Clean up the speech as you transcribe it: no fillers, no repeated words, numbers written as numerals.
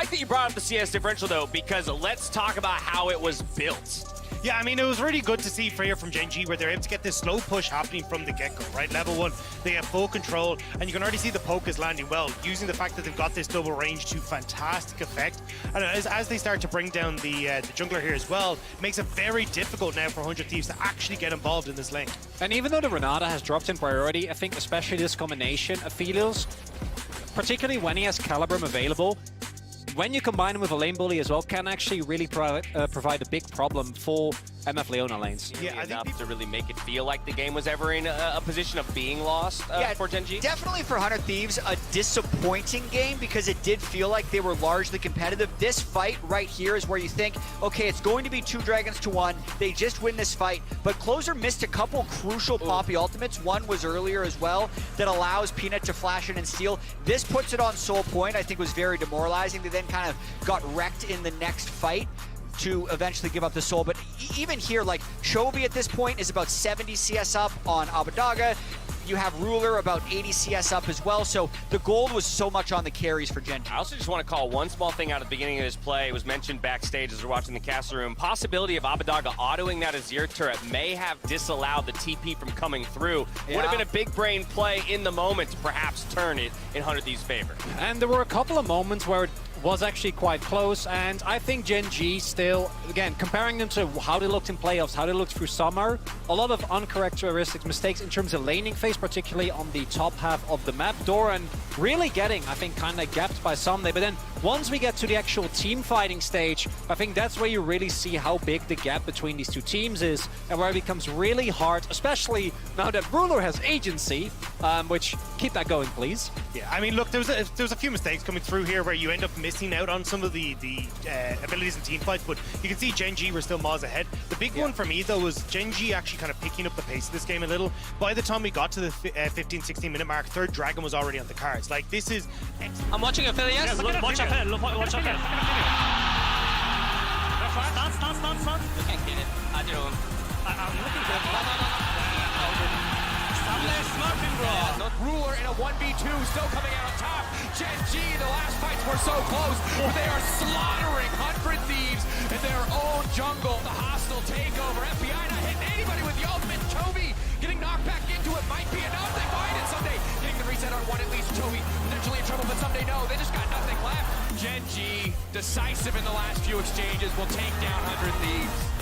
like that you brought up the CS differential, though, because let's talk about how it was built. Yeah, I mean, it was really good to see Freya from Gen G where they're able to get this slow push happening from the get-go, right? Level 1, they have full control, and you can already see the poke is landing well, using the fact that they've got this double range to fantastic effect. And as they start to bring down the jungler here as well, it makes it very difficult now for 100 Thieves to actually get involved in this lane. And even though the Renata has dropped in priority, I think especially this combination of Aphelios, particularly when he has Calibrum available, when you combine him with a lane bully as well, can actually really provide a big problem for MF Leona lanes. Yeah, I think to really make it feel like the game was ever in a position of being lost for Gen G. Definitely for 100 Thieves, a disappointing game because it did feel like they were largely competitive. This fight right here is where you think, okay, it's going to be 2 dragons to 1. They just win this fight, but Closer missed a couple crucial Poppy ultimates. One was earlier as well that allows Peanut to flash in and steal. This puts it on Soul Point. I think was very demoralizing. They then kind of got wrecked in the next fight to eventually give up the soul. But even here, like, Chovy at this point is about 70 CS up on Abbedagge. You have Ruler about 80 CS up as well. So the gold was so much on the carries for Gen G. I also just want to call one small thing out at the beginning of this play. It was mentioned backstage as we're watching the castle room. Possibility of Abbedagge autoing that Azir turret may have disallowed the TP from coming through. Yeah. Would have been a big brain play in the moment to perhaps turn it in 100 Thieves' favor. And there were a couple of moments where it was actually quite close, and I think Gen G still, again, comparing them to how they looked in playoffs, how they looked through summer, a lot of uncharacteristic mistakes in terms of laning phase, particularly on the top half of the map. Doran really getting, I think, kind of gapped by Sunday, but then once we get to the actual team fighting stage, I think that's where you really see how big the gap between these two teams is, and where it becomes really hard, especially now that Ruler has agency, which, keep that going, please. Yeah, I mean, look, there was a few mistakes coming through here where you end up missing out on some of the abilities in team fights, but you can see Gen G were still miles ahead. The big one for me, though, was Gen G actually kind of picking up the pace of this game a little. By the time we got to the 15-16 minute mark, third dragon was already on the cards. Like, this is excellent. I'm watching Aphelios. Yeah, watch Aphelios. Watch Aphelios. Stun. You can't kill it. I do. I'm looking for it. Smoking, bro. Ruler in a 1v2 still coming out on top. Gen G, the last fights were so close, but they are slaughtering 100 Thieves in their own jungle. The hostile takeover. FBI not hitting anybody with the ultimate. Chovy getting knocked back into it might be enough. They find it someday. Getting the reset on one at least. Chovy potentially in trouble, but someday no. They just got nothing left. Gen G, decisive in the last few exchanges, will take down 100 Thieves.